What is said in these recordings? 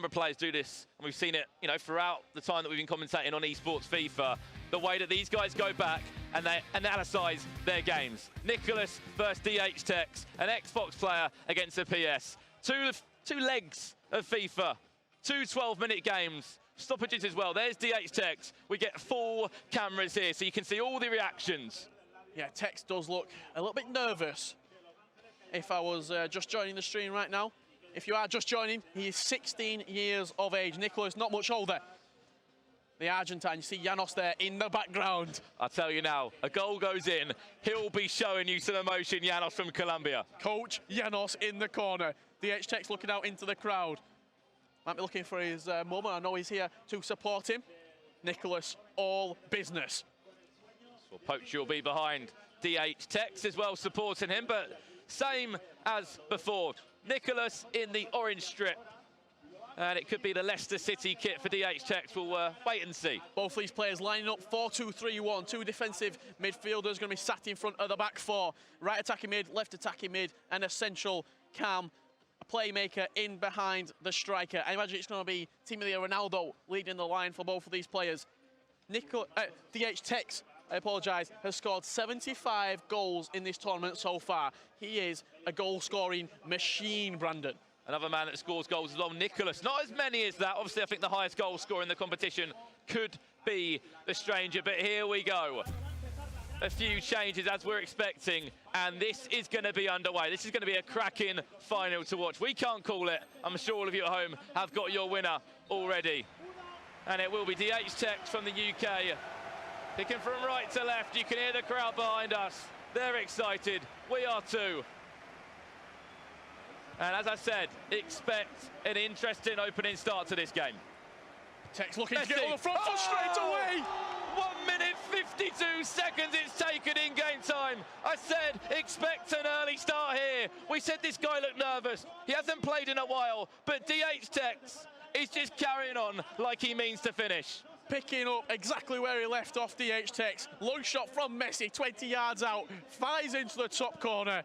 number of players do this, and we've seen it, you know, throughout the time that we've been commentating on esports FIFA, the way that these guys go back and they analyse their games. Nicholas versus DH Techs, an Xbox player against a PS. Two legs of FIFA, two 12-minute games, stoppages as well. There's DH Techs. We get 4 cameras here, so you can see all the reactions. Yeah, Tex does look a little bit nervous. If I was just joining the stream right now, if you are just joining, he is 16 years of age. Nicholas, not much older. The Argentine, you see Janos there in the background. I'll tell you now, a goal goes in, he'll be showing you some emotion, Janos from Colombia. Coach Janos in the corner. DH Tech's looking out into the crowd. Might be looking for his mum, I know he's here to support him. Nicholas, all business. Well, Poach will be behind DH Techs as well, supporting him, but same as before. Nicholas in the orange strip. And it could be the Leicester City kit for DH Techs. We'll wait and see. Both these players lining up 4-2-3-1. 2 defensive midfielders going to be sat in front of the back 4. Right attacking mid, left attacking mid, and a central cam. A playmaker in behind the striker. I imagine it's going to be Team Ronaldo leading the line for both of these players. DH Techs, I apologise, has scored 75 goals in this tournament so far. He is a goal-scoring machine, Brandon. Another man that scores goals as well, Nicholas. Not as many as that. Obviously, I think the highest goal scorer in the competition could be the stranger, but here we go. A few changes as we're expecting, and this is going to be underway. This is going to be a cracking final to watch. We can't call it. I'm sure all of you at home have got your winner already. And it will be DH Techs from the UK. Picking from right to left. You can hear the crowd behind us. They're excited. We are too. And as I said, expect an interesting opening start to this game. Techs looking to get on the front foot straight away. 1 minute 52 seconds it's taken in game time. I said expect an early start here. We said this guy looked nervous. He hasn't played in a while, but DH Techs is just carrying on like he means to finish. Picking up exactly where he left off, DH Techs. Long shot from Messi, 20 yards out, flies into the top corner.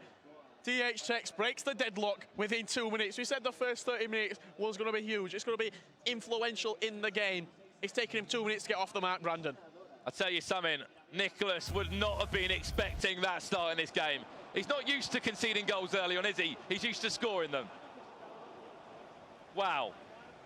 DH Techs breaks the deadlock within 2 minutes. We said the first 30 minutes was going to be huge. It's going to be influential in the game. It's taken him 2 minutes to get off the mark, Brandon. I'll tell you something, Nicholas would not have been expecting that start in this game. He's not used to conceding goals early on, is he? He's used to scoring them. Wow,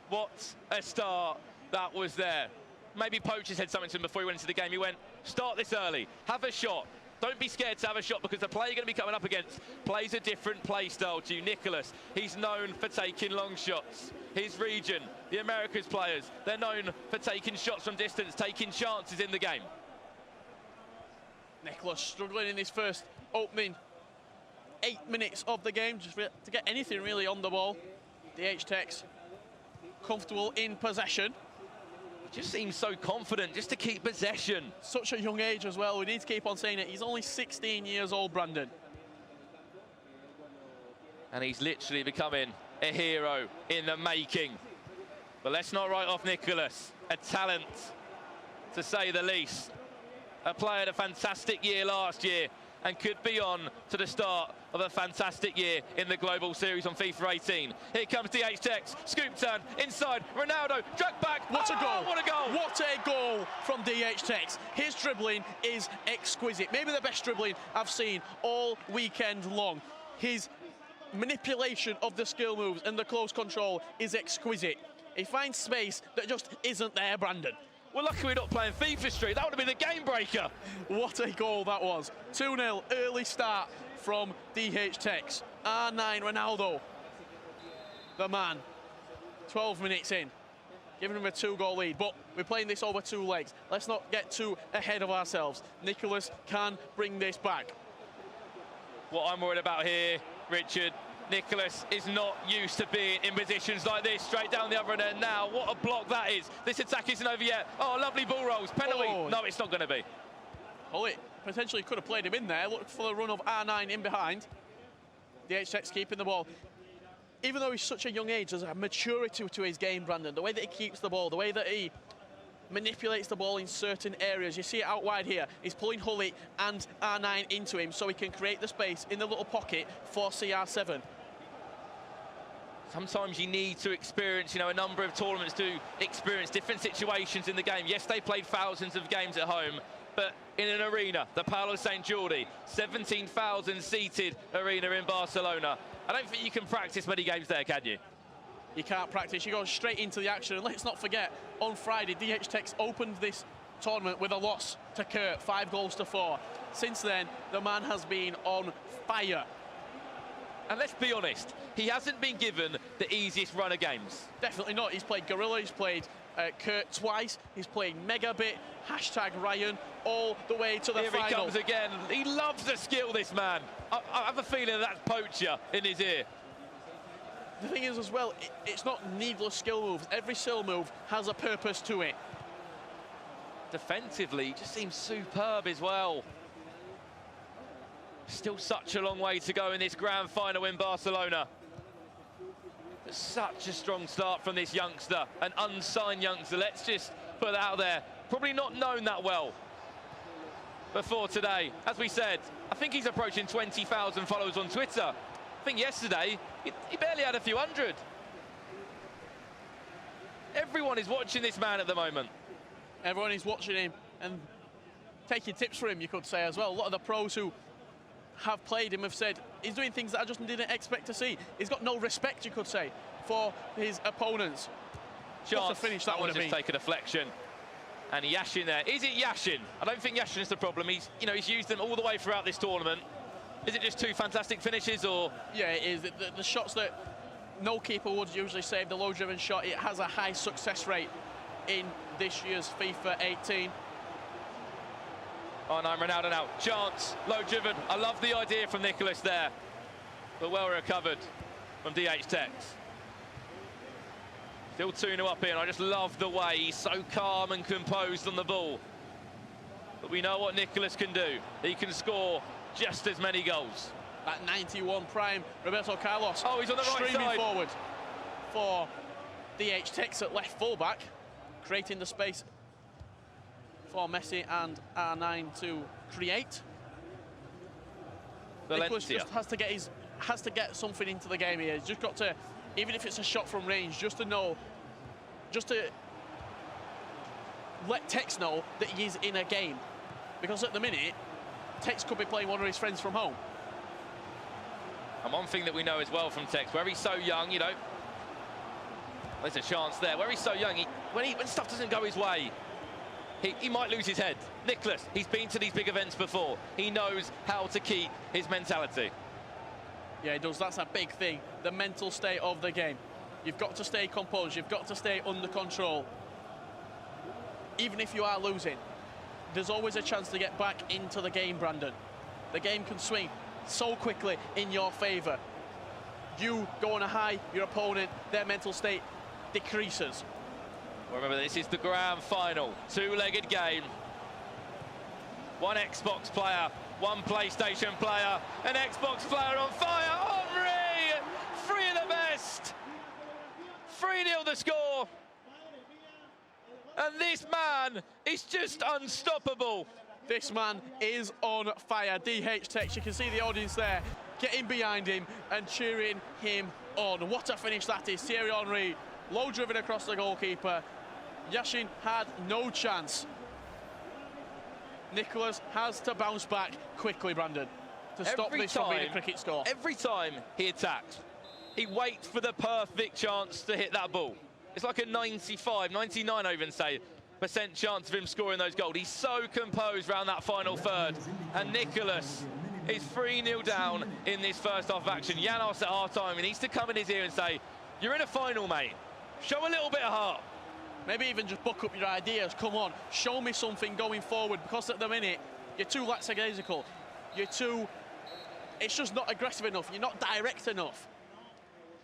what a start that was there. Maybe Poach said something to him before he went into the game. He went, start this early, have a shot. Don't be scared to have a shot because the player you're going to be coming up against plays a different play style to you. Nicholas, he's known for taking long shots. His region, the Americas players, they're known for taking shots from distance, taking chances in the game. Nicholas struggling in his first opening 8 minutes of the game just to get anything really on the ball. DH Techs comfortable in possession. Just seems so confident just to keep possession. Such a young age as well. We need to keep on saying it. He's only 16 years old, Brandon. And he's literally becoming a hero in the making. But let's not write off Nicholas. A talent, to say the least. A player had a fantastic year last year and could be on to the start of a fantastic year in the Global Series on FIFA 18. Here comes DH Techs, scoop turn, inside, Ronaldo, drag back. What a goal! What a goal! What a goal from DH Techs. His dribbling is exquisite. Maybe the best dribbling I've seen all weekend long. His manipulation of the skill moves and the close control is exquisite. He finds space that just isn't there, Brandon. We're lucky we're not playing FIFA Street. That would have been the game breaker. What a goal that was. 2-0, early start from DH Techs. R9 Ronaldo, the man. 12 minutes in, giving him a 2-goal lead. But we're playing this over 2 legs. Let's not get too ahead of ourselves. Nicholas can bring this back. What I'm worried about here, Richard, Nicholas is not used to being in positions like this, straight down the other end now. What a block that is. This attack isn't over yet. Oh, lovely ball rolls. Penalty. Oh. No, it's not going to be. Oh, it potentially could have played him in there. Look for the run of R9 in behind. DH Techs keeping the ball. Even though he's such a young age, there's a maturity to his game, Brandon. The way that he keeps the ball, the way that he manipulates the ball in certain areas. You see it out wide here. He's pulling Hully and R9 into him so he can create the space in the little pocket for CR7. sometimes you need to experience, a number of tournaments to experience different situations in the game. Yes, they played thousands of games at home, but in an arena, the Palau St. Jordi, 17,000 seated arena in Barcelona. I don't think you can practice many games there, can you? You can't practice, you go straight into the action. And let's not forget, on Friday, DH Techs opened this tournament with a loss to Kurt, 5-4. Since then, the man has been on fire. And let's be honest, he hasn't been given the easiest run of games. Definitely not. He's played Gorilla, he's played Kurt twice, he's played Megabit, #Ryan, all the way to the final. Here he comes again. He loves the skill, this man. I have a feeling that's poacher in his ear. The thing is as well, it's not needless skill moves. Every skill move has a purpose to it. Defensively, he just seems superb as well. Still such a long way to go in this grand final in Barcelona. But such a strong start from this youngster, an unsigned youngster. Let's just put that out there. Probably not known that well before today. As we said, I think he's approaching 20,000 followers on Twitter. I think yesterday, he barely had a few hundred. Everyone is watching this man at the moment. Everyone is watching him and taking tips for him, you could say, as well. A lot of the pros who have played him have said he's doing things that I just didn't expect to see. He's got no respect, you could say, for his opponents. Chance to finish that would have just take a deflection. And Yashin there. Is it Yashin? I don't think Yashin is the problem. He's used them all the way throughout this tournament. Is it just two fantastic finishes, or? Yeah, it is. The shots that no keeper would usually save, the low-driven shot, it has a high success rate in this year's FIFA 18. Oh no, Ronaldo now. Chance, low-driven. I love the idea from Nicholas there. But well recovered from DH Techs. Still 2-0 up here, and I just love the way he's so calm and composed on the ball. But we know what Nicholas can do. He can score just as many goals. That 91 prime Roberto Carlos. Oh, he's on the right streaming side. Forward for DH Techs at left fullback, creating the space for Messi and R9 to create. Valencia. Nicholas just has to get something into the game here. He's just got to, even if it's a shot from range, just to let Tex know that he's in a game. Because at the minute, Tex could be playing one of his friends from home. And one thing that we know as well from Tex, where he's so young, there's a chance there. Where he's so young, when stuff doesn't go his way, he might lose his head. Nicholas, he's been to these big events before. He knows how to keep his mentality. Yeah, he does. That's a big thing. The mental state of the game. You've got to stay composed. You've got to stay under control. Even if you are losing, there's always a chance to get back into the game, Brandon. The game can swing so quickly in your favour. You go on a high, your opponent, their mental state decreases. Remember, this is the grand final. Two-legged game. One Xbox player, one PlayStation player, an Xbox player on fire. Henry! Three of the best. 3-0 the score. And this man is just unstoppable. This man is on fire. DH Techs, you can see the audience there getting behind him and cheering him on. What a finish that is. Thierry Henry, low driven across the goalkeeper. Yashin had no chance. Nicholas has to bounce back quickly, Brandon, to stop this from being a cricket score. Every time he attacks, he waits for the perfect chance to hit that ball. It's like a 95, 99, I even say, % chance of him scoring those goals. He's so composed around that final third. And Nicholas is 3-0 down in this first half of action. Janos at half-time, he needs to come in his ear and say, you're in a final, mate. Show a little bit of heart. Maybe even just buck up your ideas. Come on, show me something going forward, because at the minute, you're too lackadaisical. It's just not aggressive enough. You're not direct enough.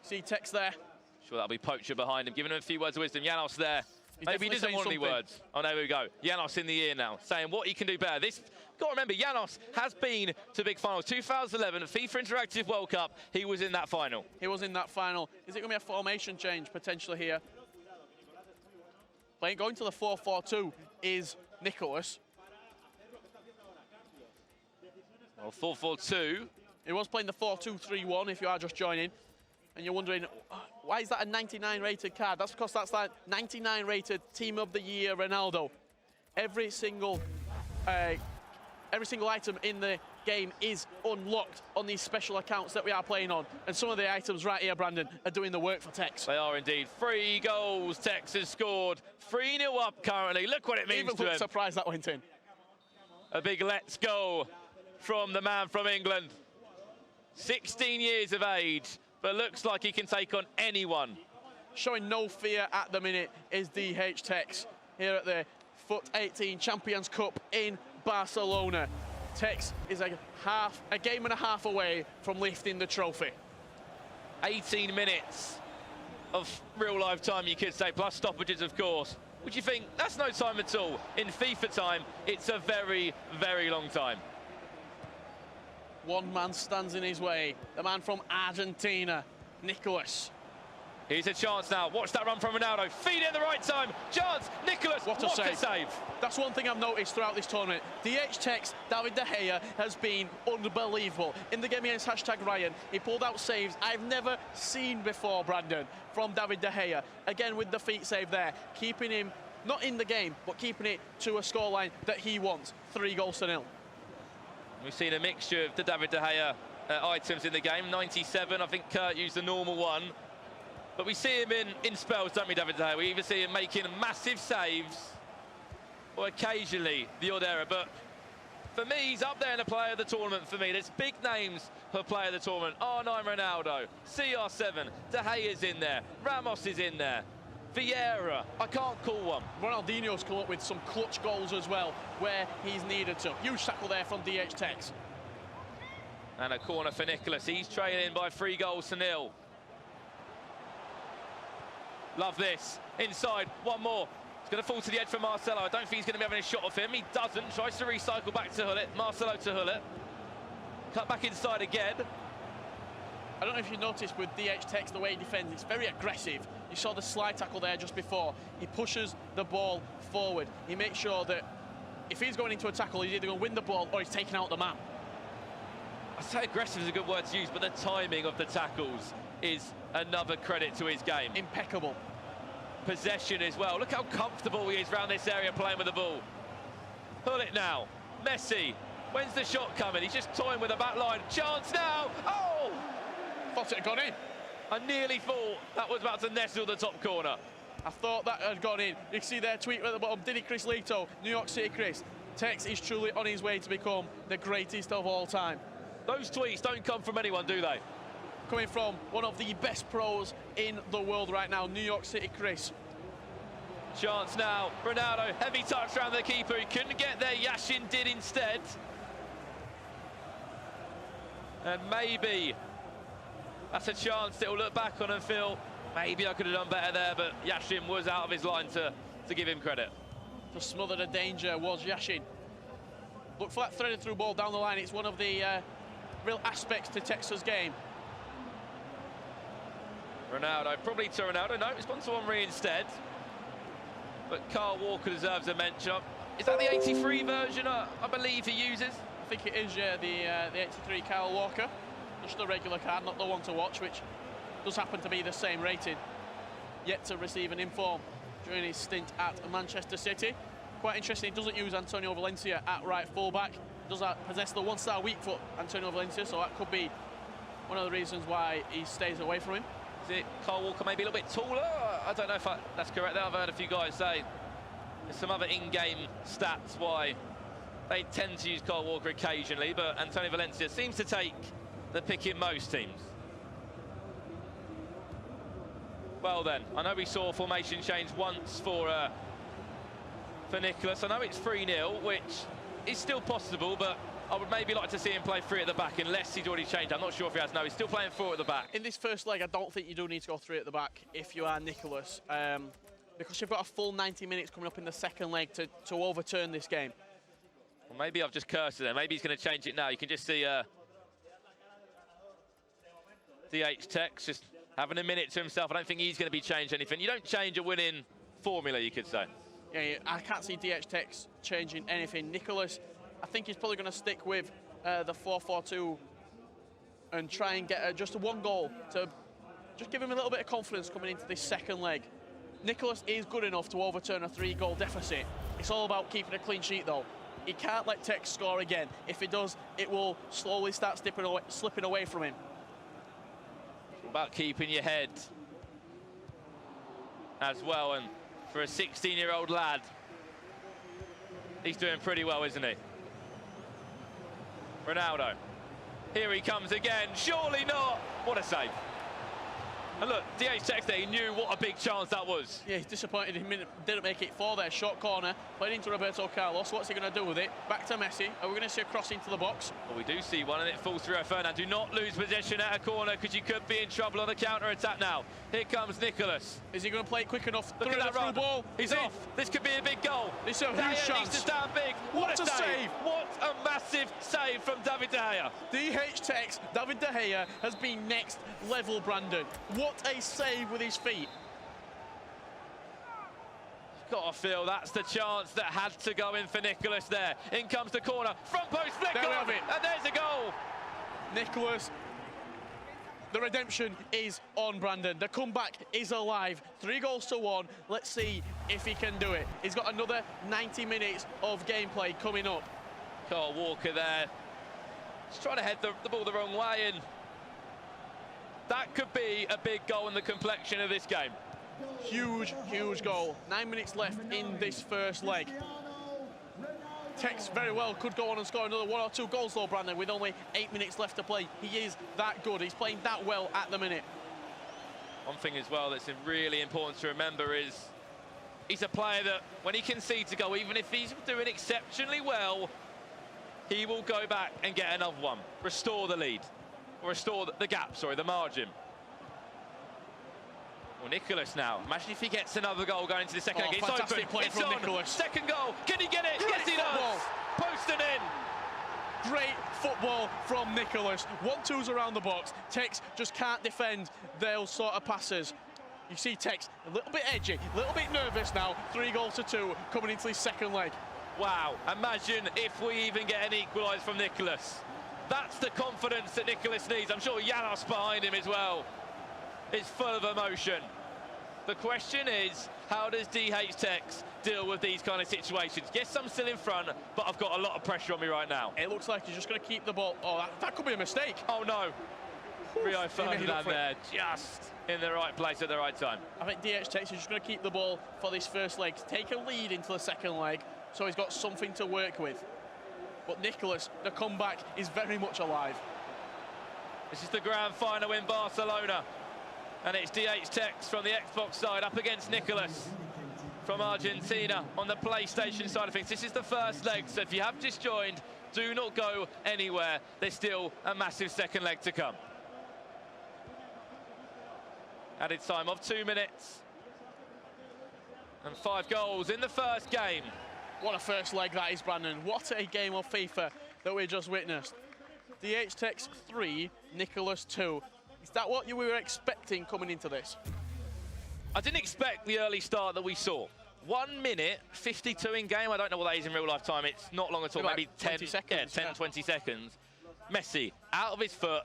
See Tex there. Sure, that'll be Poacher behind him, giving him a few words of wisdom. Janos there. Maybe he doesn't want any words. Oh, there we go. Janos in the ear now, saying what he can do better. Got to remember, Janos has been to big finals. 2011 FIFA Interactive World Cup, he was in that final. He was in that final. Is it going to be a formation change potentially here? Going to the 4-4-2 is Nicholas. Well, 4-4-2. He was playing the 4-2-3-1 if you are just joining. And you're wondering, Why is that a 99 rated card? That's because that's like 99 rated Team of the Year Ronaldo. Every single item in the game is unlocked on these special accounts that we are playing on. And some of the items right here, Brandon, are doing the work for Tex. They are indeed. 3 goals Tex has scored. 3-0 up currently. Look what it means to him. Surprised that went in. A big let's go from the man from England. 16 years of age, but looks like he can take on anyone. Showing no fear at the minute is DH Tex here at the FUT 18 Champions Cup in Barcelona. Tex is a game and a half away from lifting the trophy. 18 minutes of real life time, you could say, plus stoppages, of course. Would you think that's no time at all? In FIFA time, it's a very, very long time. One man stands in his way, the man from Argentina, Nicholas. Here's a chance now. Watch that run from Ronaldo. Feed it at the right time. Chance. Nicholas. What a save. That's one thing I've noticed throughout this tournament. DH Tex, David De Gea, has been unbelievable. In the game against #Ryan, he pulled out saves I've never seen before, Brandon, from David De Gea. Again, with the feet save there, keeping him not in the game, but keeping it to a scoreline that he wants. 3-0. We've seen a mixture of the David De Gea items in the game. 97, I think Kurt used the normal one. But we see him in spells, don't we, David De Gea? We either see him making massive saves or occasionally the odd error. But for me, he's up there in the player of the tournament for me. There's big names for player of the tournament. R9 Ronaldo, CR7, De Gea's in there, Ramos is in there, Vieira, I can't call one. Ronaldinho's come up with some clutch goals as well, where he's needed to. Huge tackle there from DH Tex. And a corner for Nicholas. He's trailing by 3-0. Love this. Inside, one more. It's going to fall to the edge for Marcelo. I don't think he's going to be having a shot off him. He doesn't. Tries to recycle back to Hullet. Marcelo to Hullet. Cut back inside again. I don't know if you noticed with DH Tex the way he defends, it's very aggressive. You saw the slide tackle there just before. He pushes the ball forward. He makes sure that if he's going into a tackle, he's either going to win the ball or he's taking out the man. I say aggressive is a good word to use, but the timing of the tackles is another credit to his game. Impeccable. Possession as well. Look how comfortable he is around this area playing with the ball. Pull it now. Messi. When's the shot coming? He's just toying with the back line. Chance now. Oh! Thought it had gone in. I nearly thought that was about to nestle the top corner. I thought that had gone in. You can see their tweet at the bottom. Diddy Chris Lito, New York City Chris. Tex is truly on his way to become the greatest of all time. Those tweets don't come from anyone, do they? Coming from one of the best pros in the world right now, New York City Chris. Chance now. Ronaldo, heavy touch around the keeper. He couldn't get there. Yashin did instead. And maybe that's a chance that will look back on and feel, maybe I could have done better there, but Yashin was out of his line to give him credit. Just smothered a danger was Yashin. Look for that threaded through ball down the line. It's one of the real aspects to Texas' game. Ronaldo, probably to Ronaldo. No, it's gone to Henry instead. But Carl Walker deserves a mention. Is that the 83 version I believe he uses? I think it is, yeah, the 83 Kyle Walker. Just the regular card, not the one to watch, which does happen to be the same rating. Yet to receive an inform during his stint at Manchester City. Quite interesting, he doesn't use Antonio Valencia at right fullback. Does possess the one-star weak foot, Antonio Valencia, so that could be one of the reasons why he stays away from him. Is it Carl Walker maybe a little bit taller? I don't know if that's correct. I've heard a few guys say there's some other in-game stats why they tend to use Carl Walker occasionally, but Antonio Valencia seems to take the pick in most teams. Well then, I know we saw formation change once for Nicholas. I know it's 3-0, which is still possible, but I would maybe like to see him play 3 at the back, unless he's already changed. I'm not sure if he has. No, he's still playing 4 at the back. In this first leg, I don't think you do need to go 3 at the back if you are Nicholas, because you've got a full 90 minutes coming up in the second leg to overturn this game. Well, maybe I've just cursed it there. Maybe he's going to change it now. You can just see DH Tex just having a minute to himself. I don't think he's going to be changed anything. You don't change a winning formula, you could say. Yeah, I can't see DH Tex changing anything. Nicholas, I think he's probably going to stick with the 4-4-2 and try and get just one goal to just give him a little bit of confidence coming into this second leg. Nicholas is good enough to overturn a 3-goal deficit. It's all about keeping a clean sheet, though. He can't let Tex score again. If he does, it will slowly start slipping away from him. It's about keeping your head as well, and for a 16-year-old lad, he's doing pretty well, isn't he? Ronaldo. Here he comes again. Surely not. What a save. And look, DH Tex there, he knew what a big chance that was. Yeah, he's disappointed he didn't make it for there. Short corner, played into Roberto Carlos. What's he going to do with it? Back to Messi. Are we going to see a cross into the box? Well, we do see one, and it falls through Fernand. Do not lose possession at a corner, because you could be in trouble on the counter-attack now. Here comes Nicholas. Is he going to play it quick enough? Look at that run. Ball. He's off. This could be a big goal. This is a huge chance. Needs to stand big. What a save. What a massive save from David De Gea. DH Tex, David De Gea has been next level, Brandon. What a save with his feet. Got to feel that's the chance that had to go in for Nicholas there. In comes the corner, front post flick there on, and there's a goal. Nicholas, the redemption is on, Brandon. The comeback is alive. 3-1. Let's see if he can do it. He's got another 90 minutes of gameplay coming up. Carl Walker there. He's trying to head the ball the wrong way, and that could be a big goal in the complexion of this game. Huge, huge goal. 9 minutes left in this first leg. Tex very well could go on and score another 1 or 2 goals though, Brandon, with only 8 minutes left to play. He is that good. He's playing that well at the minute. One thing as well that's really important to remember is he's a player that when he concedes a goal, even if he's doing exceptionally well, he will go back and get another one, restore the lead, or restore the gap, sorry, the margin. Well, Nicholas now. Imagine if he gets another goal going into the second leg. It's fantastic open. Play it's from on. Nicholas. Second goal. Can he get it? Great yes, he football. does. Post and in. Great football from Nicholas. 1-2s around the box. Tex just can't defend those sort of passes. You see Tex a little bit edgy, a little bit nervous now. 3-2 coming into his second leg. Wow. Imagine if we even get an equaliser from Nicholas. That's the confidence that Nicholas needs. I'm sure Janos behind him as well is full of emotion. The question is, how does DH Tex deal with these kind of situations? Yes, I'm still in front, but I've got a lot of pressure on me right now. It looks like he's just going to keep the ball. Oh, that could be a mistake. Oh, no. Rio Ferdinand there, just in the right place at the right time. I think DH Tex is just going to keep the ball for this first leg, take a lead into the second leg, so he's got something to work with. But Nicholas, the comeback is very much alive. This is the grand final in Barcelona. And it's DH Tex from the Xbox side up against Nicholas from Argentina on the PlayStation side of things. This is the first leg, so if you have just joined, do not go anywhere. There's still a massive second leg to come. Added time of 2 minutes. And 5 goals in the first game. What a first leg that is, Brandon. What a game of FIFA that we just witnessed. DH Tex 3, Nicholas 2. Is that what you were expecting coming into this? I didn't expect the early start that we saw. 1 minute, 52 in game. I don't know what that is in real life time. It's not long at all, maybe 10 seconds. Yeah, 10, 20 seconds. Messi, out of his foot,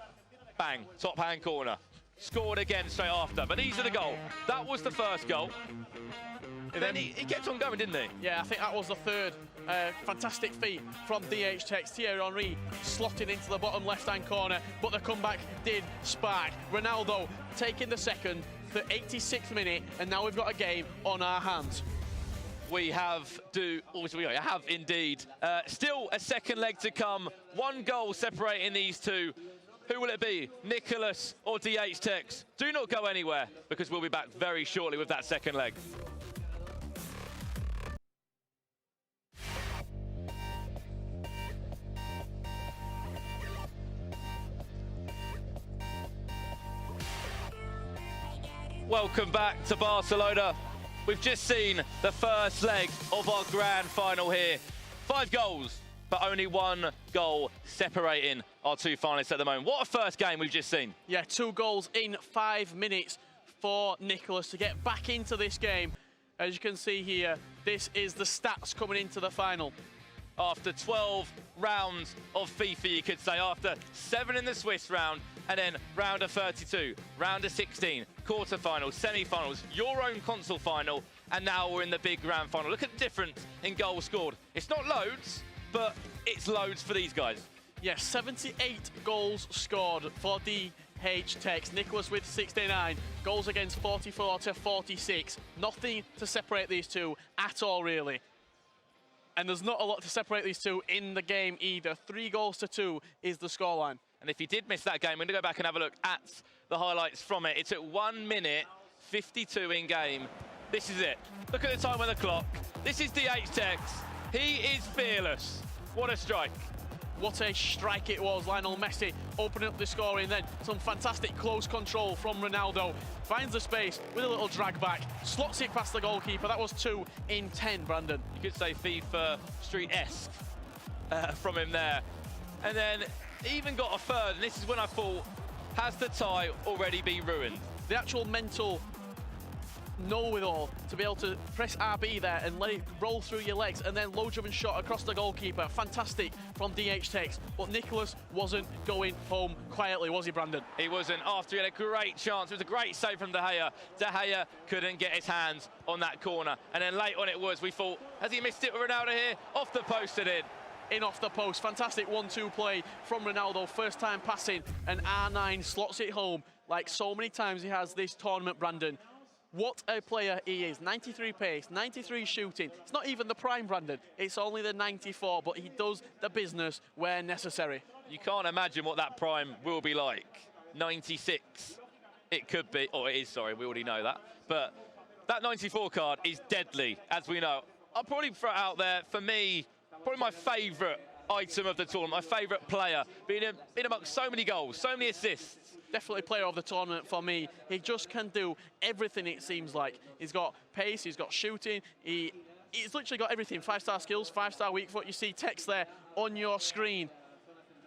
bang, top hand corner. Scored again straight after, but easy the goal. That was the first goal. And then he kept on going, didn't he? Yeah, I think that was the third. Fantastic feat from DH Tex. Thierry Henry slotted into the bottom left-hand corner, but the comeback did spark. Ronaldo taking the second, the 86th minute, and now we've got a game on our hands. We have indeed. Still a second leg to come. 1 goal separating these two. Who will it be, Nicholas or DH Tex? Do not go anywhere, because we'll be back very shortly with that second leg. Welcome back to Barcelona. We've just seen the first leg of our grand final here. 5 goals, but only 1 goal separating our 2 finalists at the moment. What a first game we've just seen. Yeah, 2 goals in 5 minutes for Nicholas to get back into this game. As you can see here, this is the stats coming into the final. After 12 rounds of FIFA, you could say, after 7 in the Swiss round, and then round of 32, round of 16, quarterfinals, semi-finals, your own console final, and now we're in the big grand final. Look at the difference in goals scored. It's not loads, but it's loads for these guys. Yes, 78 goals scored for DH Techs. Nicholas with 69. Goals against 44 to 46. Nothing to separate these two at all, really. And there's not a lot to separate these two in the game either. 3 goals to 2 is the scoreline. And if you did miss that game, we're going to go back and have a look at the highlights from it. It's at 1 minute 52 in game. This is it. Look at the time on the clock. This is DH Techs. He is fearless. What a strike. What a strike it was. Lionel Messi opening up the scoring, then some fantastic close control from Ronaldo. Finds the space with a little drag back, slots it past the goalkeeper. That was 2 in 10, Brandon. You could say FIFA Street-esque from him there. And then even got a third, and this is when I thought, has the tie already been ruined? The actual mental know-it-all to be able to press RB there and let it roll through your legs, and then low jumping shot across the goalkeeper. Fantastic from DH Techs, but Nicholas wasn't going home quietly, was he, Brandon? He wasn't. After he had a great chance, it was a great save from De Gea. De Gea couldn't get his hands on that corner, and then late on it was, we thought, has he missed it with Ronaldo here? Off the post and in. Off the post. Fantastic 1-2 play from Ronaldo. First time passing, and R9 slots it home like so many times he has this tournament, Brandon. What a player he is. 93 pace, 93 shooting. It's not even the prime, Brandon. It's only the 94, but he does the business where necessary. You can't imagine what that prime will be like. 96. It could be, or it is, sorry, we already know that. But that 94 card is deadly, as we know. I'll probably throw it out there, for me, probably my favourite item of the tournament, my favourite player, being amongst so many goals, so many assists. Definitely player of the tournament for me. He just can do everything, it seems like. He's got pace, he's got shooting, he's literally got everything. 5-star skills, 5-star weak foot. You see text there on your screen.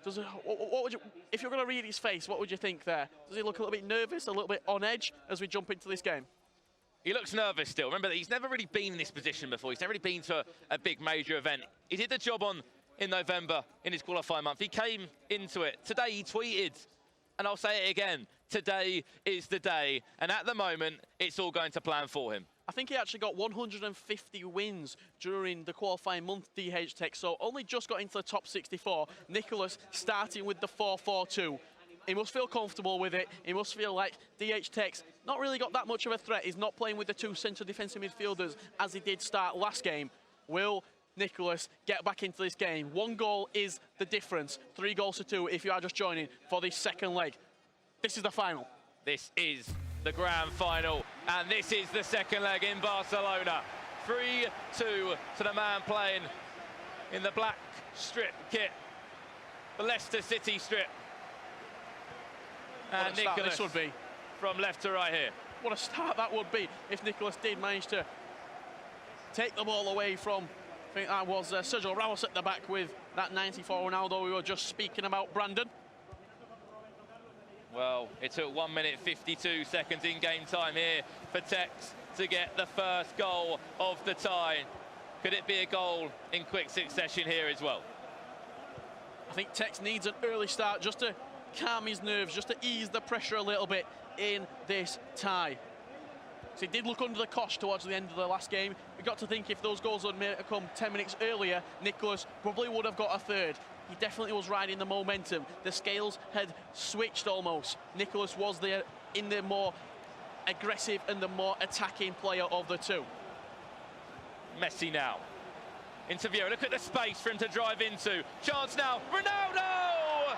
What would you, if you're going to read his face, what would you think there? Does he look a little bit nervous, a little bit on edge as we jump into this game? He looks nervous still. Remember that he's never really been in this position before. He's never really been to a big major event. He did the job in November in his qualifying month. He came into it. Today he tweeted, and I'll say it again, today is the day. And at the moment, it's all going to plan for him. I think he actually got 150 wins during the qualifying month, DH Tech, so only just got into the top 64. Nicholas starting with the 4-4-2. He must feel comfortable with it. He must feel like DH Tech's not really got that much of a threat. He's not playing with the 2 central defensive midfielders as he did start last game. Will Nicholas get back into this game? 1 goal is the difference. 3 goals to 2 if you are just joining for this second leg. This is the final. This is the grand final, and this is the second leg in Barcelona. 3-2 to the man playing in the black strip kit, the Leicester City strip. And Nicholas this would be from left to right here. What a start that would be if Nicholas did manage to take the ball away from, I think that was Sergio Ramos at the back with that 94 Ronaldo we were just speaking about, Brandon. Well, it took 1 minute 52 seconds in game time here for Tex to get the first goal of the tie. Could it be a goal in quick succession here as well? I think Tex needs an early start just to calm his nerves, just to ease the pressure a little bit in this tie. So he did look under the cosh towards the end of the last game. We got to think if those goals had come 10 minutes earlier, Nicholas probably would have got a third. He definitely was riding the momentum. The scales had switched almost. Nicholas was in the more aggressive and the more attacking player of the 2. Messi now. Into Vieira. Look at the space for him to drive into. Chance now. Ronaldo!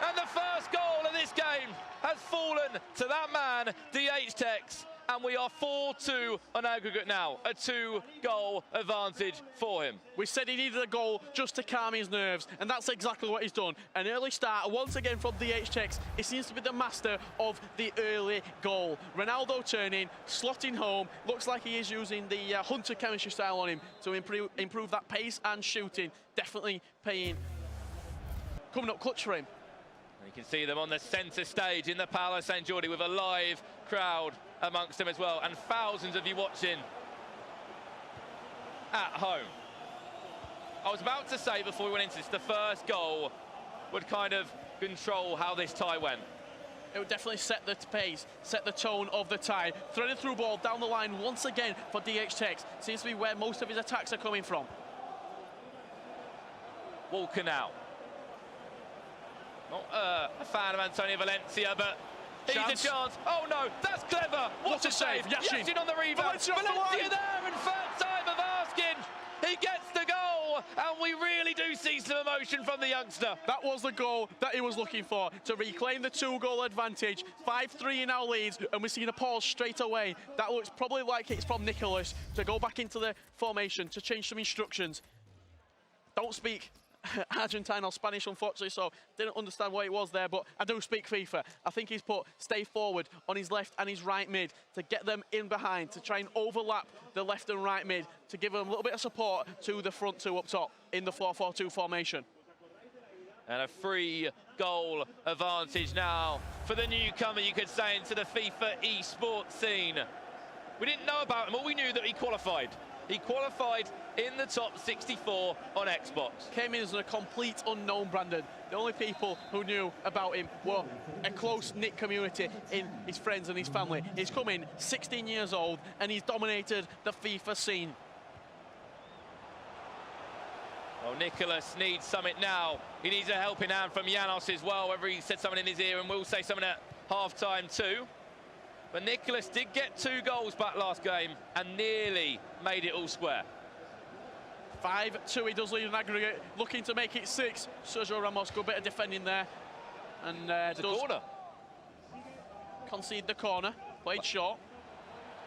And the first goal of this game has fallen to that man, DH Tex. And we are 4-2 on aggregate now, a 2-goal advantage for him. We said he needed a goal just to calm his nerves, and that's exactly what he's done. An early start, once again from DH Tex. He seems to be the master of the early goal. Ronaldo turning, slotting home. Looks like he is using the Hunter chemistry style on him to improve that pace and shooting. Definitely coming up clutch for him. You can see them on the centre stage in the Palace St Jordi with a live crowd amongst them as well, and thousands of you watching at home. I was about to say before we went into this, the first goal would kind of control how this tie went. It would definitely set the pace, set the tone of the tie. Threaded through ball down the line once again for DH Tech. Seems to be where most of his attacks are coming from. Walker now. Not a fan of Antonio Valencia, but he's a chance. Oh no, that's clever. What a save. Yashin on the rebound. Valencia there, and third time of asking. He gets the goal, and we really do see some emotion from the youngster. That was the goal that he was looking for, to reclaim the 2-goal advantage. 5-3 in our leads, and we're seeing a pause straight away. That looks probably like it's from Nicholas to go back into the formation, to change some instructions. Don't speak Argentine or Spanish, unfortunately, so didn't understand what it was there, but I do speak FIFA. I think he's put stay forward on his left and his right mid to get them in behind, to try and overlap the left and right mid, to give them a little bit of support to the front two up top in the 4-4-2 formation. And a free goal advantage now for the newcomer, you could say, into the FIFA esports scene. We didn't know about him, all we knew that he qualified. He qualified in the top 64 on Xbox. Came in as a complete unknown, Brandon. The only people who knew about him were a close-knit community in his friends and his family. He's come in 16 years old, and he's dominated the FIFA scene. Well, Nicholas needs something now. He needs a helping hand from Janos as well, whether he said something in his ear, and we'll say something at half-time too. But Nicholas did get 2 goals back last game and nearly made it all square. 5-2, he does lead an aggregate, looking to make it 6. Sergio Ramos, good bit of defending there. And does corner. Concede the corner, played short.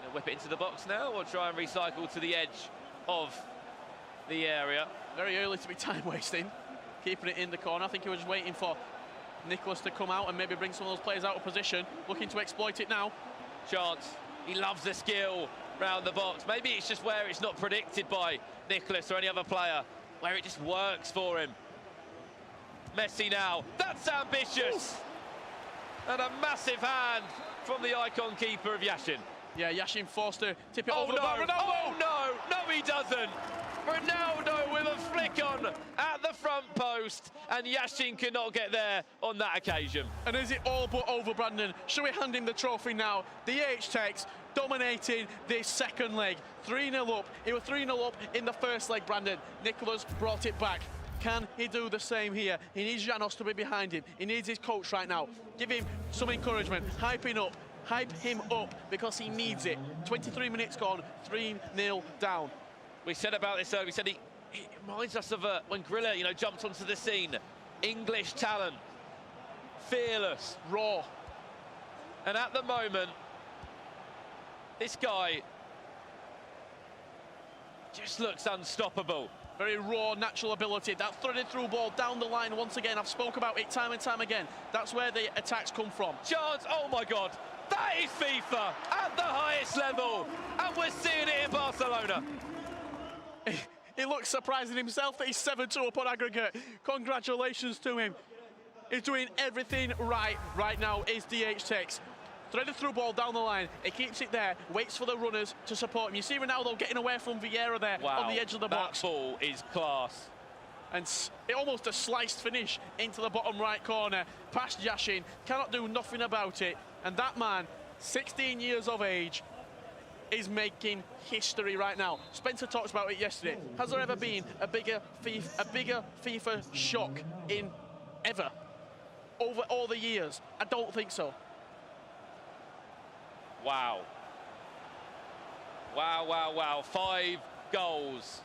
Gonna whip it into the box now, or try and recycle to the edge of the area. Very early to be time wasting, keeping it in the corner. I think he was just waiting for Nicholas to come out and maybe bring some of those players out of position, looking to exploit it now. Chance, he loves the skill round the box. Maybe it's just where it's not predicted by Nicholas or any other player, where it just works for him. Messi now, that's ambitious. And a massive hand from the icon keeper of Yashin. Yeah, Yashin forced to tip it over the bar. Ronaldo! Oh no, no he doesn't. Ronaldo with a flick on at the front post, and Yashin cannot get there on that occasion. And is it all but over, Brandon? Should we hand him the trophy now? DH Tech's dominating this second leg. 3-0 up. He was 3-0 up in the first leg, Brandon. Nicholas brought it back. Can he do the same here? He needs Janos to be behind him. He needs his coach right now. Give him some encouragement. Hype him up, because he needs it. 23 minutes gone, 3-0 down. We said about this earlier, we said he reminds us of when Grilla, jumped onto the scene. English talent, fearless, raw. And at the moment, this guy just looks unstoppable. Very raw, natural ability. That threaded through ball down the line once again. I've spoke about it time and time again. That's where the attacks come from. Chance, oh my God. That is FIFA at the highest level. And we're seeing it in Barcelona. He looks surprising himself that he's 7-2 up on aggregate. Congratulations to him. He's doing everything right now, is DH Tech's. Threaded through ball down the line. He keeps it there, waits for the runners to support him. You see Ronaldo getting away from Vieira there on the edge of the box. That ball is class. And it almost a sliced finish into the bottom right corner. Past Yashin, cannot do nothing about it. And that man, 16 years of age, is making history right now. Spencer talked about it yesterday. Has there ever been a bigger FIFA shock in ever over all the years? I don't think so. Wow. Wow, wow, wow. 5 goals.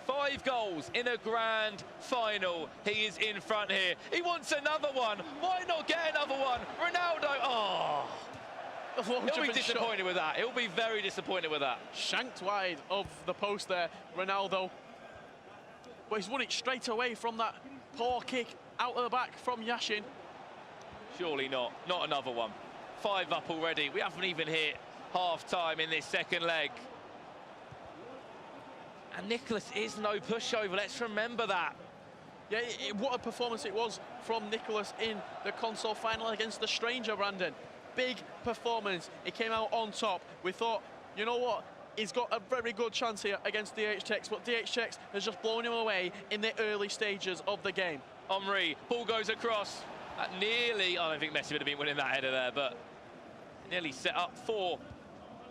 5 goals in a grand final. He is in front here. He wants another one. Why not get another one? Ronaldo, oh. He'll be disappointed with that. He'll be very disappointed with that. Shanked wide of the post there, Ronaldo. But he's won it straight away from that poor kick out of the back from Yashin. Surely not. Not another one. 5 up already. We haven't even hit half-time in this second leg. And Nicholas is no pushover. Let's remember that. Yeah, what a performance it was from Nicholas in the console final against the stranger, Brandon. Big performance. He came out on top. We thought, you know what? He's got a very good chance here against DH Techs, but DH Techs has just blown him away in the early stages of the game. Omri, ball goes across. Nearly, I don't think Messi would have been winning that header there, but nearly set up for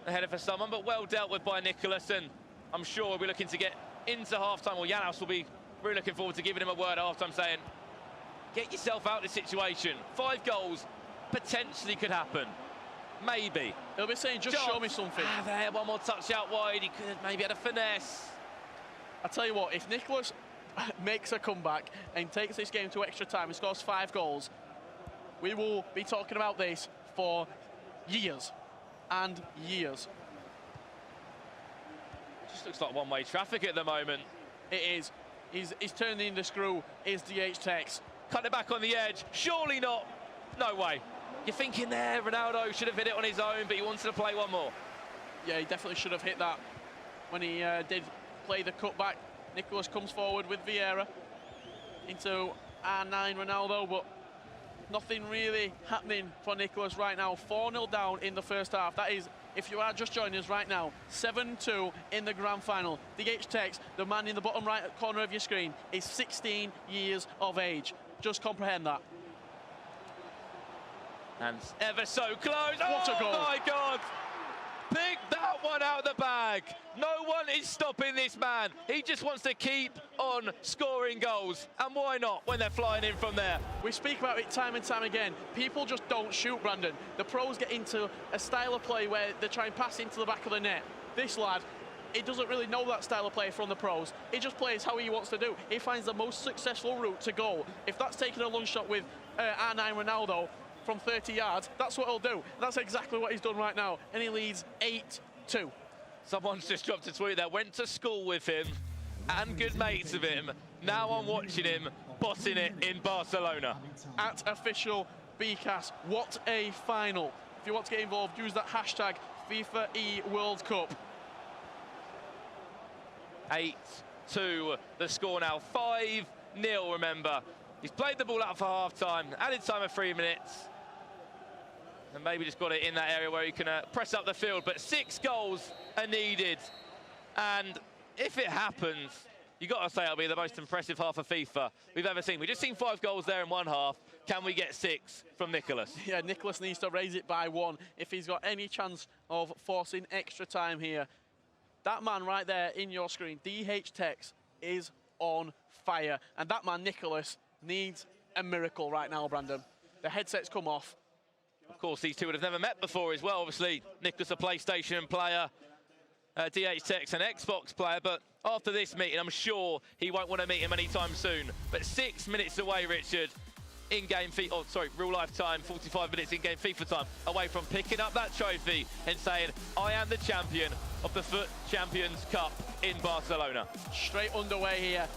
a header for someone, but well dealt with by Nicholas, and I'm sure we'll be looking to get into half-time, or Janos will be really looking forward to giving him a word at half-time saying, get yourself out of this situation. 5 goals potentially could happen. Maybe. He'll be saying, just show me something. There, one more touch out wide. He could have maybe had a finesse. I tell you what, if Nicholas makes a comeback and takes this game to extra time and scores 5 goals, we will be talking about this for years and years. Just looks like one-way traffic at the moment. It is. He's turning the screw, is DH Tex. Cut it back on the edge. Surely not. No way. You're thinking there, Ronaldo should have hit it on his own, but he wanted to play one more. Yeah, he definitely should have hit that when he did play the cutback. Nicholas comes forward with Vieira into R9 Ronaldo, but nothing really happening for Nicholas right now. 4-0 down in the first half. That is, if you are just joining us right now, 7-2 in the grand final. DH Tex, the man in the bottom right corner of your screen, is 16 years of age. Just comprehend that. And ever so close. What a goal. Oh my God. Pick that one out of the bag. No one is stopping this man. He just wants to keep on scoring goals. And why not when they're flying in from there? We speak about it time and time again. People just don't shoot, Brandon. The pros get into a style of play where they try and pass into the back of the net. This lad, he doesn't really know that style of play from the pros. He just plays how he wants to do. He finds the most successful route to goal. If that's taking a long shot with R9 Ronaldo from 30 yards, that's what he'll do. That's exactly what he's done right now. And he leads 8-2. Someone's just dropped a tweet there. Went to school with him and good mates of him. Now I'm watching him bossing it in Barcelona. At official BCAS, what a final. If you want to get involved, use that hashtag FIFA E World Cup. 8-2 the score now. 5-0, remember. He's played the ball out for half-time, added time of 3 minutes. And maybe just got it in that area where he can press up the field. But 6 goals are needed. And if it happens, you've got to say it'll be the most impressive half of FIFA we've ever seen. We've just seen 5 goals there in one half. Can we get 6 from Nicholas? Yeah, Nicholas needs to raise it by 1 if he's got any chance of forcing extra time here. That man right there in your screen, DH Tex, is on fire. And that man, Nicholas, needs a miracle right now, Brandon. The headset's come off. Of course, these two would have never met before as well. Obviously, Nicholas a PlayStation player, DH Tex an Xbox player, but after this meeting, I'm sure he won't want to meet him anytime soon. But 6 minutes away, Richard, in-game FIFA, oh, sorry, real-life time, 45 minutes in-game FIFA time, away from picking up that trophy and saying, I am the champion of the FUT Champions Cup in Barcelona. Straight underway here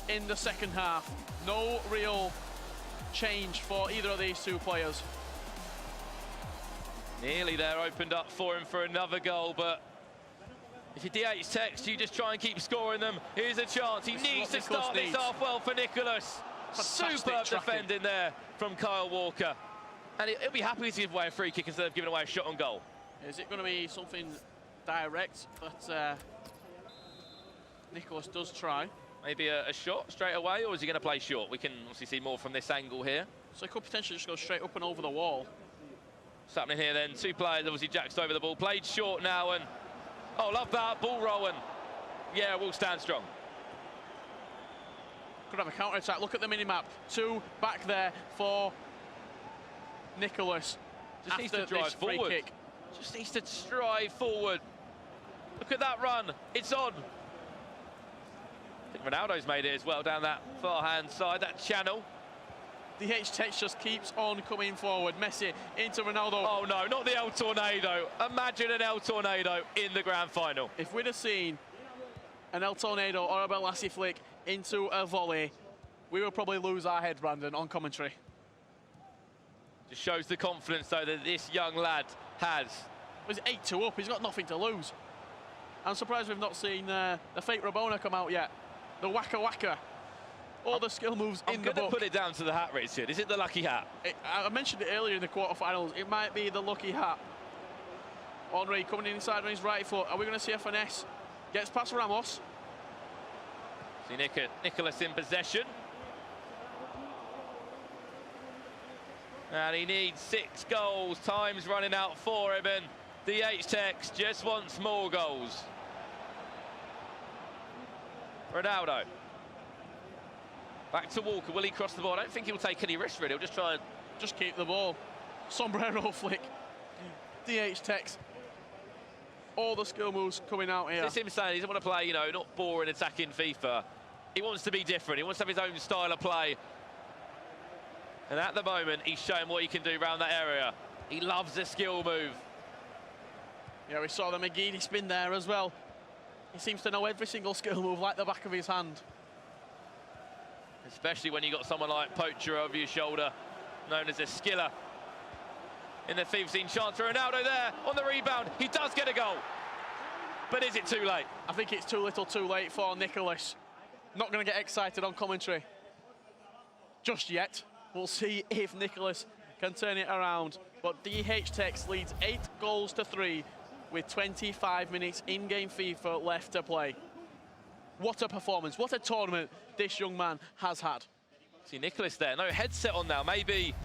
in the second half. No real change for either of these two players. Nearly there, opened up for him for another goal, but if you're DH Tex, you just try and keep scoring them. Here's a chance. He needs to start this half well for Nicholas. Superb defending there from Kyle Walker. And he'll be happy to give away a free kick instead of giving away a shot on goal. Is it going to be something direct? But Nicholas does try. Maybe a shot straight away, or is he going to play short? We can obviously see more from this angle here. So he could potentially just go straight up and over the wall. What's happening here then? 2 players, obviously Jack's over the ball. Played short now, and oh, love that, ball rolling. Yeah, we'll stand strong. Could have a counter-attack. Look at the mini-map. 2 back there for Nicholas. Just needs to drive forward. Kick. Just needs to strive forward. Look at that run. It's on. I think Ronaldo's made it as well down that far-hand side, that channel. DH Tex just keeps on coming forward. Messi into Ronaldo. Oh no, not the El Tornado. Imagine an El Tornado in the grand final. If we'd have seen an El Tornado or a Balassi flick into a volley, we would probably lose our head, Brandon, on commentary. Just shows the confidence, though, that this young lad has. He's 8-2 up. He's got nothing to lose. I'm surprised we've not seen the fake Rabona come out yet. The Waka Waka. All the skill moves in the book. I'm going to put it down to the hat, Richard. Is it the lucky hat? I mentioned it earlier in the quarterfinals. It might be the lucky hat. Henry coming inside on his right foot. Are we going to see a finesse? Gets past Ramos. See Nicholas in possession. And he needs 6 goals. Time's running out for him, and DH Tex just wants more goals. Ronaldo. Back to Walker. Will he cross the ball? I don't think he'll take any risks, really. He'll just try and just keep the ball. Sombrero flick. DH Tex. All the skill moves coming out here. It's him saying he doesn't want to play, you know, not boring attacking FIFA. He wants to be different. He wants to have his own style of play. And at the moment, he's showing what he can do around that area. He loves the skill move. Yeah, we saw the McGeady spin there as well. He seems to know every single skill move like the back of his hand. Especially when you got someone like Poacher over your shoulder, known as a skiller. In the FIFA scene, chance for Ronaldo there on the rebound. He does get a goal. But is it too late? I think it's too little too late for Nicholas. Not going to get excited on commentary just yet. We'll see if Nicholas can turn it around. But DH Tex leads 8 goals to 3 with 25 minutes in-game FIFA left to play. What a performance, what a tournament this young man has had. See Nicholas there, no headset on now. Maybe,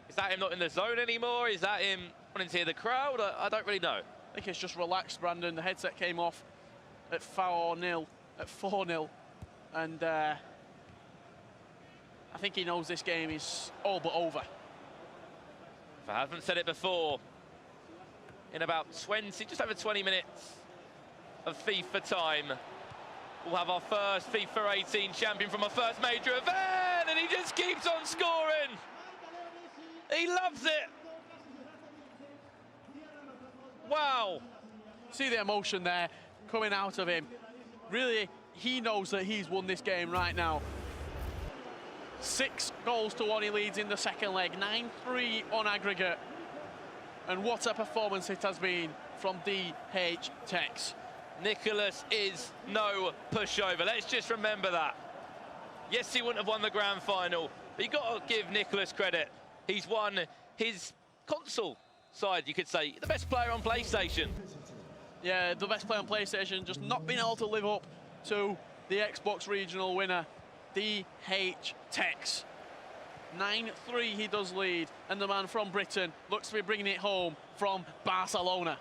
is that him not in the zone anymore? Is that him wanting to hear the crowd? I don't really know. I think it's just relaxed, Brandon. The headset came off at 4-0, and I think he knows this game is all but over. If I haven't said it before, in about 20, just over 20 minutes of FIFA time, we'll have our first FIFA 18 champion from our first major event, and he just keeps on scoring. He loves it. Wow. See the emotion there coming out of him. Really, he knows that he's won this game right now. 6 goals to 1 he leads in the second leg, 9-3 on aggregate. And what a performance it has been from DH Tex. Nicholas is no pushover. Let's just remember that. Yes, he wouldn't have won the grand final, but you've got to give Nicholas credit. He's won his console side, you could say. The best player on PlayStation. Yeah, the best player on PlayStation, just not being able to live up to the Xbox regional winner, DH Tex. 9-3 he does lead, and the man from Britain looks to be bringing it home from Barcelona.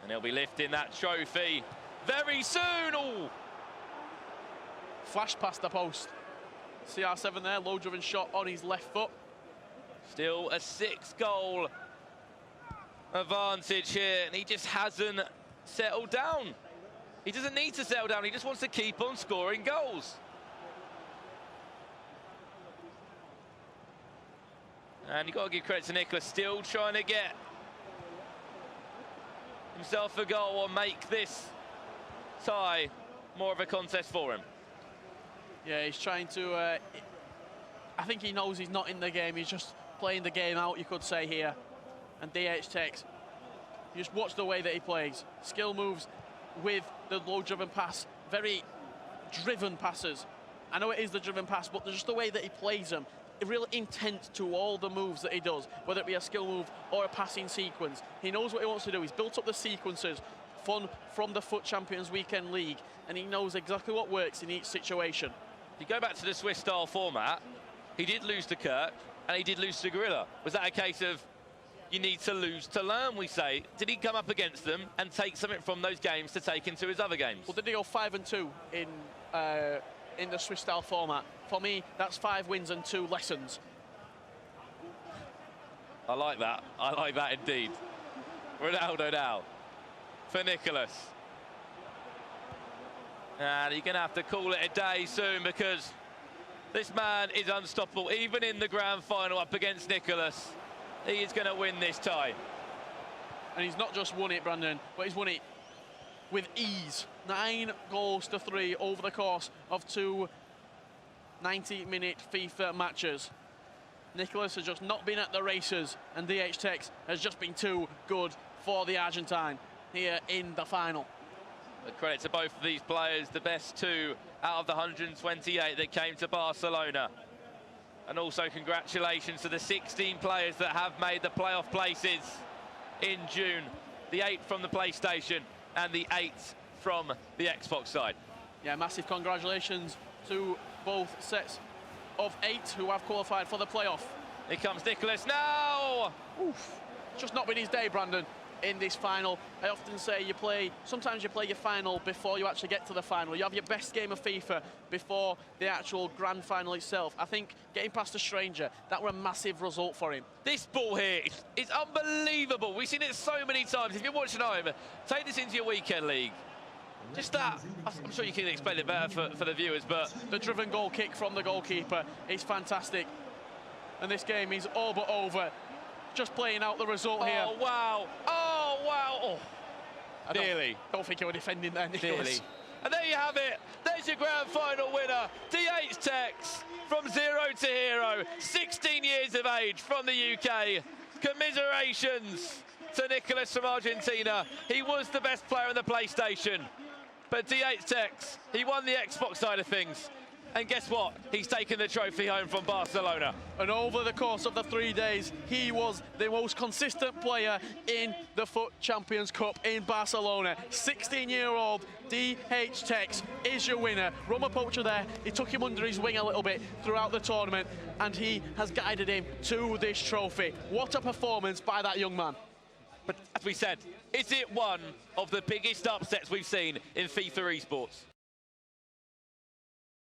And he'll be lifting that trophy very soon. Ooh. Flash past the post. CR7 there, low-driven shot on his left foot. Still a 6-goal advantage here, and he just hasn't settled down. He doesn't need to settle down, he just wants to keep on scoring goals. And you've got to give credit to Nicholas, still trying to get himself a goal or make this tie more of a contest for him. Yeah, he's trying to... I think he knows he's not in the game, he's just playing the game out, you could say here. And DH Tex, you just watch the way that he plays. Skill moves with the low-driven pass, very driven passes. I know it is the driven pass, but just the way that he plays them, a real intent to all the moves that he does, whether it be a skill move or a passing sequence. He knows what he wants to do. He's built up the sequences from the FUT Champions Weekend League, and he knows exactly what works in each situation. If you go back to the Swiss-style format, he did lose to Kirk, and he did lose to Gorilla. Was that a case of you need to lose to learn, we say? Did he come up against them and take something from those games to take into his other games? Well, did he go 5-2 in the Swiss-style format? For me, that's 5 wins and 2 lessons. I like that. I like that indeed. Ronaldo now for Nicholas. And you're going to have to call it a day soon, because this man is unstoppable. Even in the grand final up against Nicholas, he is going to win this tie. And he's not just won it, Brandon, but he's won it with ease. 9 goals to 3 over the course of 2 90-minute FIFA matches. Nicholas has just not been at the races, and DH Tex has just been too good for the Argentine here in the final. But credit to both of these players, the best 2 out of the 128 that came to Barcelona. And also congratulations to the 16 players that have made the playoff places in June. The 8 from the PlayStation and the 8 from the Xbox side. Yeah, massive congratulations to both sets of 8 who have qualified for the playoff Here comes Nicholas now. Oof. Just not been his day, Brandon, in this final. I often say sometimes you play your final before you actually get to the final. You have your best game of FIFA before the actual grand final itself. I think getting past a stranger, that were a massive result for him. This ball here is unbelievable. We've seen it so many times. If you're watching home, take this into your weekend league. Just that, I'm sure you can explain it better for the viewers, but... The driven goal kick from the goalkeeper is fantastic. And this game is all but over. Just playing out the result here. Oh, wow. Oh, wow. Oh. Nearly. Don't think you were defending there, Nicholas. Nearly. And there you have it. There's your grand final winner. D8's Tex from zero to hero. 16 years of age from the UK. Commiserations to Nicholas from Argentina. He was the best player on the PlayStation. But D8's Tex, he won the Xbox side of things. And guess what? He's taken the trophy home from Barcelona. And over the course of the 3 days, he was the most consistent player in the FUT Champions Cup in Barcelona. 16-year-old D8's Tex is your winner. Roma Poacher there, he took him under his wing a little bit throughout the tournament, and he has guided him to this trophy. What a performance by that young man. But as we said, is it one of the biggest upsets we've seen in FIFA esports?